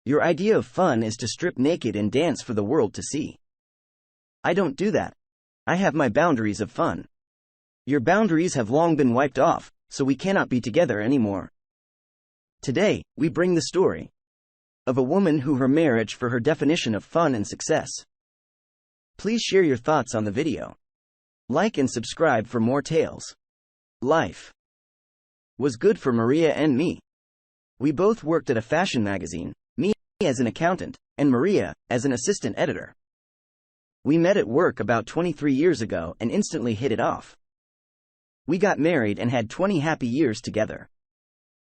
Your idea of fun is to strip naked and dance for the world to see. I don't do that. I have my boundaries of fun. Your boundaries have long been wiped off, so we cannot be together anymore. Today, we bring the story of a woman who her marriage for her definition of fun and success. Please share your thoughts on the video. Like and subscribe for more tales. Life was good for Maria and me. We both worked at a fashion magazine, me as an accountant, and Maria as an assistant editor. We met at work about 23 years ago and instantly hit it off. We got married and had 20 happy years together.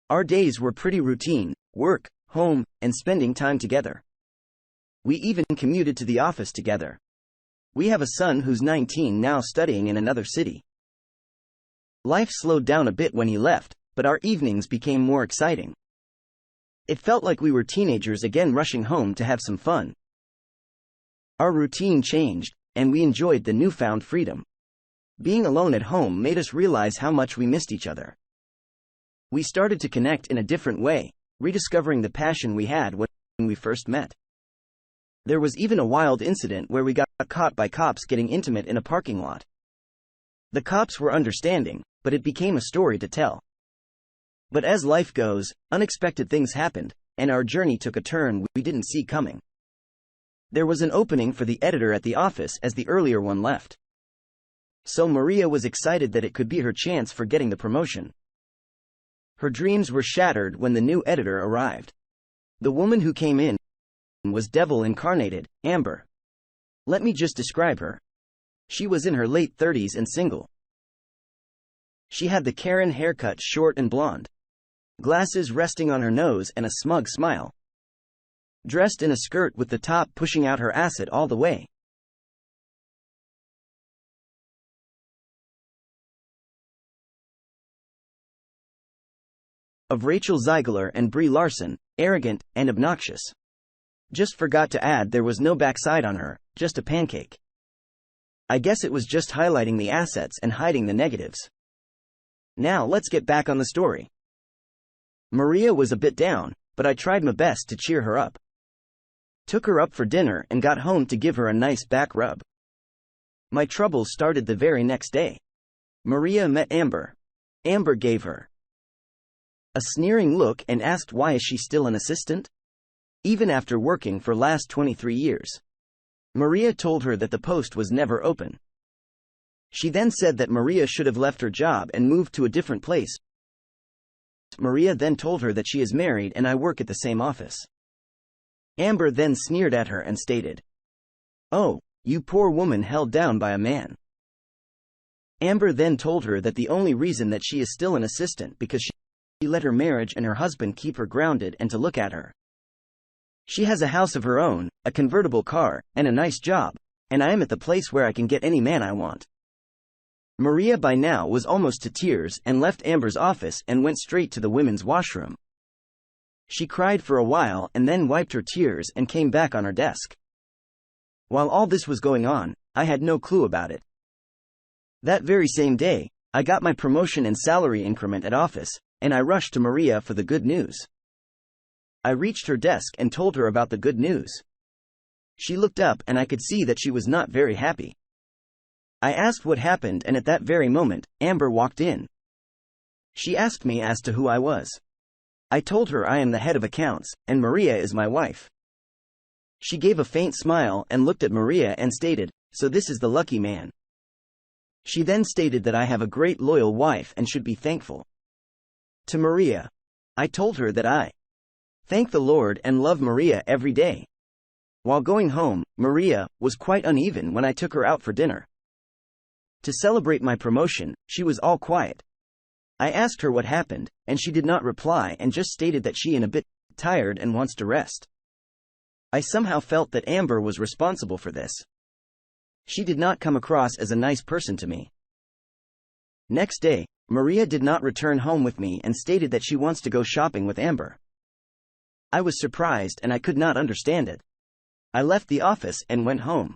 Our days were pretty routine: work, home, and spending time together. We even commuted to the office together. We have a son who's 19 now, studying in another city. Life slowed down a bit when he left, but our evenings became more exciting. It felt like we were teenagers again, rushing home to have some fun. Our routine changed, and we enjoyed the newfound freedom. Being alone at home made us realize how much we missed each other. We started to connect in a different way, rediscovering the passion we had when we first met. There was even a wild incident where we got caught by cops getting intimate in a parking lot. The cops were understanding, but it became a story to tell. But as life goes, unexpected things happened, and our journey took a turn we didn't see coming. There was an opening for the editor at the office as the earlier one left. So Maria was excited that it could be her chance for getting the promotion. Her dreams were shattered when the new editor arrived. The woman who came in was devil incarnated, Amber. Let me just describe her. She was in her late 30s and single. She had the Karen haircut, short and blonde, glasses resting on her nose and a smug smile. Dressed in a skirt with the top pushing out her asset all the way. Of Rachel Zegler and Brie Larson, arrogant and obnoxious. Just forgot to add there was no backside on her, just a pancake. I guess it was just highlighting the assets and hiding the negatives. Now let's get back on the story. Maria was a bit down, but I tried my best to cheer her up. Took her up for dinner and got home to give her a nice back rub. My troubles started the very next day. Maria met Amber. Amber gave her a sneering look and asked why is she still an assistant? Even after working for last 23 years. Maria told her that the post was never open. She then said that Maria should have left her job and moved to a different place. Maria then told her that she is married and I work at the same office. Amber then sneered at her and stated, "Oh, you poor woman held down by a man." Amber then told her that the only reason that she is still an assistant because she let her marriage and her husband keep her grounded and to look at her. She has a house of her own, a convertible car, and a nice job, and I am at the place where I can get any man I want. Maria by now was almost to tears and left Amber's office and went straight to the women's washroom. She cried for a while and then wiped her tears and came back on her desk. While all this was going on, I had no clue about it. That very same day, I got my promotion and salary increment at office, and I rushed to Maria for the good news. I reached her desk and told her about the good news. She looked up and I could see that she was not very happy. I asked what happened and at that very moment, Amber walked in. She asked me as to who I was. I told her I am the head of accounts, and Maria is my wife. She gave a faint smile and looked at Maria and stated, "So this is the lucky man." She then stated that I have a great loyal wife and should be thankful. To Maria, I told her that I thank the Lord and love Maria every day. While going home, Maria was quite uneven when I took her out for dinner. To celebrate my promotion, she was all quiet. I asked her what happened, and she did not reply and just stated that she is a bit tired and wants to rest. I somehow felt that Amber was responsible for this. She did not come across as a nice person to me. Next day, Maria did not return home with me and stated that she wants to go shopping with Amber. I was surprised and I could not understand it. I left the office and went home.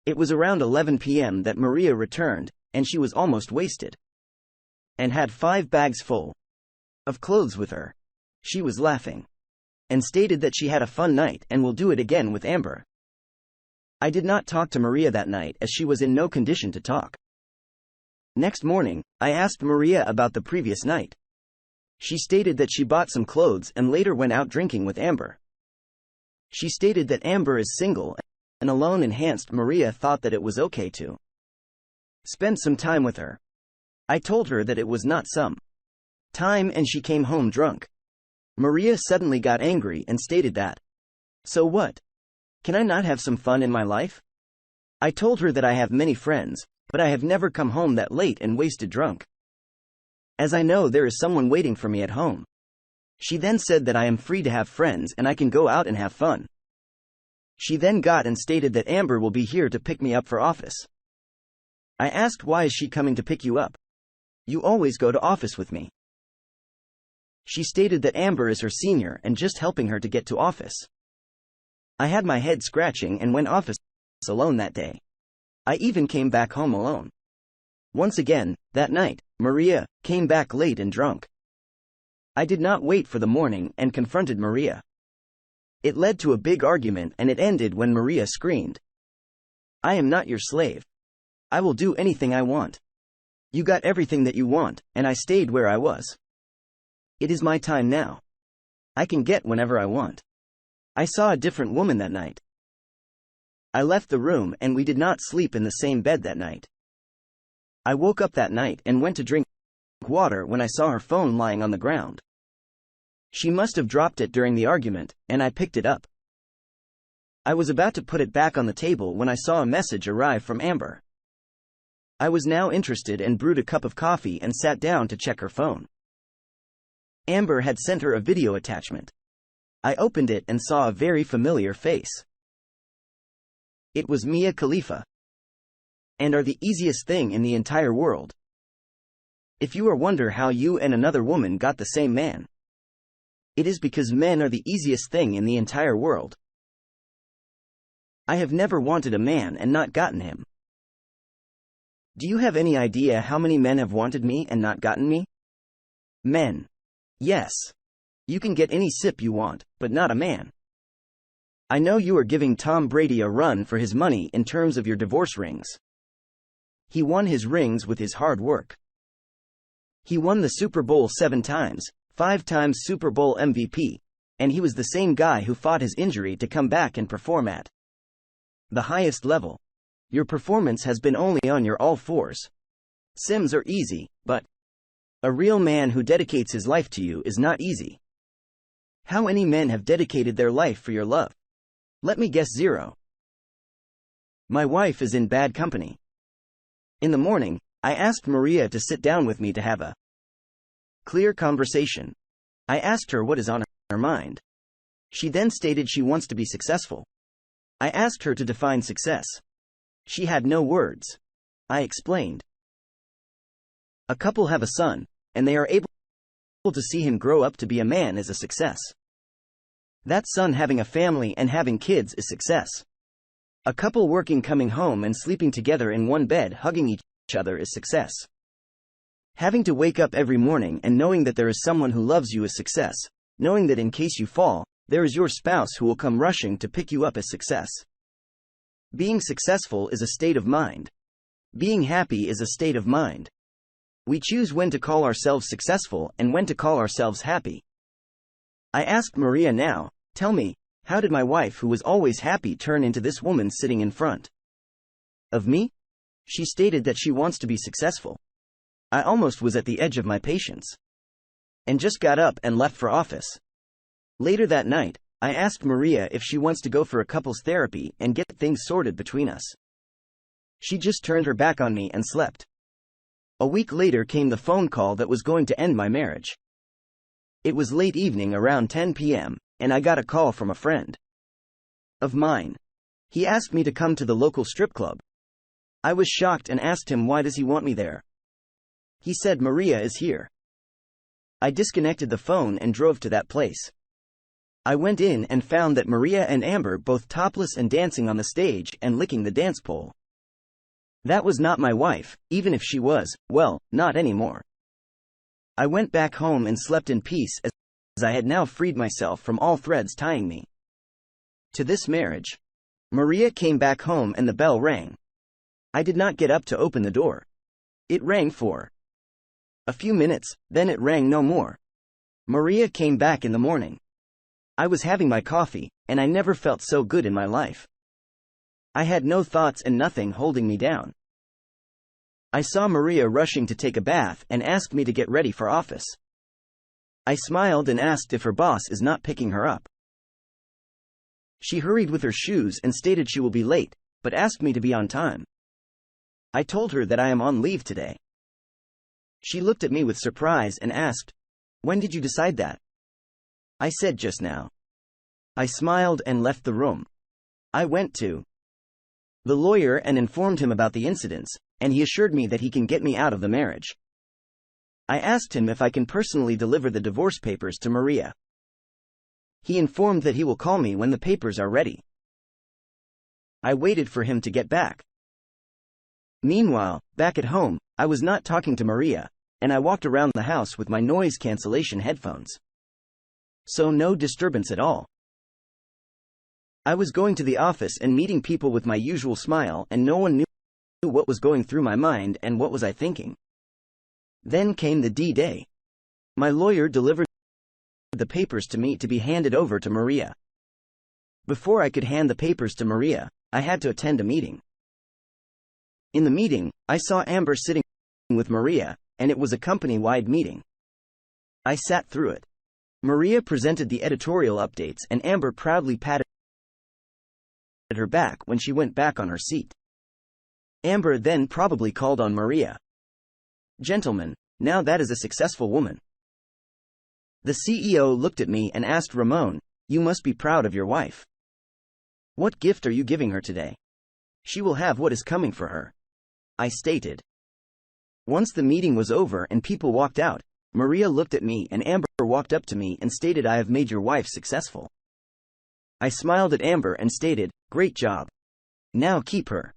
It was around 11 p.m. that Maria returned, and she was almost wasted. And had 5 bags full of clothes with her. She was laughing and stated that she had a fun night and will do it again with Amber. I did not talk to Maria that night as she was in no condition to talk. Next morning, I asked Maria about the previous night. She stated that she bought some clothes and later went out drinking with Amber. She stated that Amber is single and alone, and hence Maria thought that it was okay to spend some time with her. I told her that it was not some time and she came home drunk. Maria suddenly got angry and stated that, "So what? Can I not have some fun in my life?" I told her that I have many friends, but I have never come home that late and wasted drunk, as I know there is someone waiting for me at home. She then said that I am free to have friends and I can go out and have fun. She then got and stated that Amber will be here to pick me up for office. I asked, "Why is she coming to pick you up? You always go to office with me." She stated that Amber is her senior and just helping her to get to office. I had my head scratching and went office alone that day. I even came back home alone. Once again, that night, Maria came back late and drunk. I did not wait for the morning and confronted Maria. It led to a big argument and it ended when Maria screamed, "I am not your slave. I will do anything I want. You got everything that you want, and I stayed where I was. It is my time now. I can get whenever I want." I saw a different woman that night. I left the room and we did not sleep in the same bed that night. I woke up that night and went to drink water when I saw her phone lying on the ground. She must have dropped it during the argument, and I picked it up. I was about to put it back on the table when I saw a message arrive from Amber. I was now interested and brewed a cup of coffee and sat down to check her phone. Amber had sent her a video attachment. I opened it and saw a very familiar face. It was Mia Khalifa. And are the easiest thing in the entire world. If you wonder how you and another woman got the same man, it is because men are the easiest thing in the entire world. I have never wanted a man and not gotten him. Do you have any idea how many men have wanted me and not gotten me? Men. Yes. You can get any sip you want, but not a man. I know you are giving Tom Brady a run for his money in terms of your divorce rings. He won his rings with his hard work. He won the Super Bowl 7 times, 5 times Super Bowl MVP, and he was the same guy who fought his injury to come back and perform at the highest level. Your performance has been only on your all fours. Sims are easy, but a real man who dedicates his life to you is not easy. How many men have dedicated their life for your love? Let me guess, 0. My wife is in bad company. In the morning, I asked Maria to sit down with me to have a clear conversation. I asked her what is on her mind. She then stated she wants to be successful. I asked her to define success. She had no words. I explained. A couple have a son, and they are able to see him grow up to be a man is a success. That son having a family and having kids is success. A couple working, coming home and sleeping together in one bed, hugging each other is success. Having to wake up every morning and knowing that there is someone who loves you is success. Knowing that in case you fall, there is your spouse who will come rushing to pick you up is success. Being successful is a state of mind. Being happy is a state of mind. We choose when to call ourselves successful and when to call ourselves happy. I asked Maria now, "Tell me, how did my wife, who was always happy, turn into this woman sitting in front of me?" She stated that she wants to be successful. I almost was at the edge of my patience, and just got up and left for office. Later that night, I asked Maria if she wants to go for a couples therapy and get things sorted between us. She just turned her back on me and slept. A week later came the phone call that was going to end my marriage. It was late evening, around 10 p.m., and I got a call from a friend of mine. He asked me to come to the local strip club. I was shocked and asked him, "Why does he want me there?" He said, "Maria is here." I disconnected the phone and drove to that place. I went in and found that Maria and Amber both topless and dancing on the stage and licking the dance pole. That was not my wife, even if she was, well, not anymore. I went back home and slept in peace I had now freed myself from all threads tying me to this marriage. Maria came back home and the bell rang. I did not get up to open the door. It rang for a few minutes, then it rang no more. Maria came back in the morning. I was having my coffee, and I never felt so good in my life. I had no thoughts and nothing holding me down. I saw Maria rushing to take a bath and asked me to get ready for office. I smiled and asked if her boss is not picking her up. She hurried with her shoes and stated she will be late, but asked me to be on time. I told her that I am on leave today. She looked at me with surprise and asked, "When did you decide that?" I said just now. I smiled and left the room. I went to the lawyer and informed him about the incidents, and he assured me that he can get me out of the marriage. I asked him if I can personally deliver the divorce papers to Maria. He informed that he will call me when the papers are ready. I waited for him to get back. Meanwhile, back at home, I was not talking to Maria, and I walked around the house with my noise cancellation headphones. So no disturbance at all. I was going to the office and meeting people with my usual smile, and no one knew what was going through my mind and what was I thinking. Then came the D-Day. My lawyer delivered the papers to me to be handed over to Maria. Before I could hand the papers to Maria, I had to attend a meeting. In the meeting, I saw Amber sitting with Maria, and it was a company-wide meeting. I sat through it. Maria presented the editorial updates and Amber proudly patted her back when she went back on her seat. Amber then probably called on Maria. "Gentlemen, now that is a successful woman." The CEO looked at me and asked Ramon, "You must be proud of your wife. What gift are you giving her today? She will have what is coming for her," I stated. Once the meeting was over and people walked out, Maria looked at me and Amber walked up to me and stated, "I have made your wife successful." I smiled at Amber and stated, "Great job. Now keep her."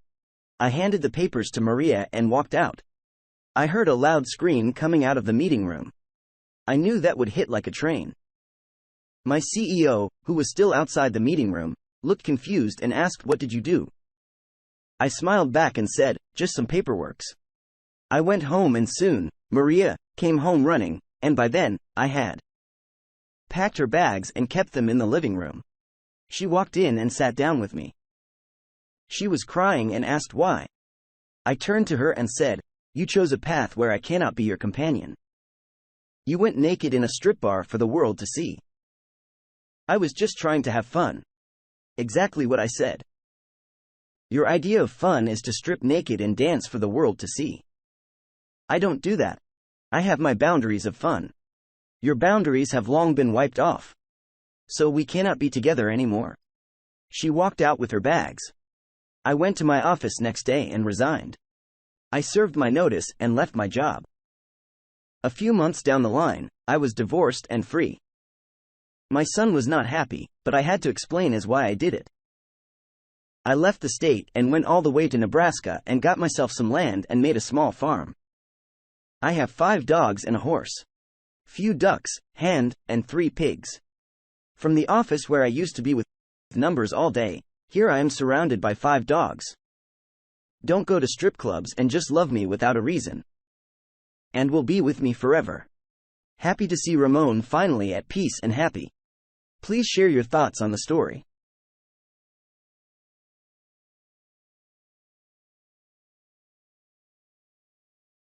I handed the papers to Maria and walked out. I heard a loud scream coming out of the meeting room. I knew that would hit like a train. My CEO, who was still outside the meeting room, looked confused and asked, "What did you do?" I smiled back and said, "Just some paperworks." I went home and soon, Maria came home running, and by then, I had packed her bags and kept them in the living room. She walked in and sat down with me. She was crying and asked why. I turned to her and said, "You chose a path where I cannot be your companion. You went naked in a strip bar for the world to see." I was just trying to have fun. Exactly what I said. Your idea of fun is to strip naked and dance for the world to see. I don't do that. I have my boundaries of fun. Your boundaries have long been wiped off. So we cannot be together anymore. She walked out with her bags. I went to my office next day and resigned. I served my notice and left my job. A few months down the line, I was divorced and free. My son was not happy, but I had to explain as why I did it. I left the state and went all the way to Nebraska and got myself some land and made a small farm. I have 5 dogs and a horse, few ducks, and 3 pigs. From the office where I used to be with numbers all day, here I am surrounded by 5 dogs. Don't go to strip clubs and just love me without a reason. And will be with me forever. Happy to see Ramon finally at peace and happy. Please share your thoughts on the story.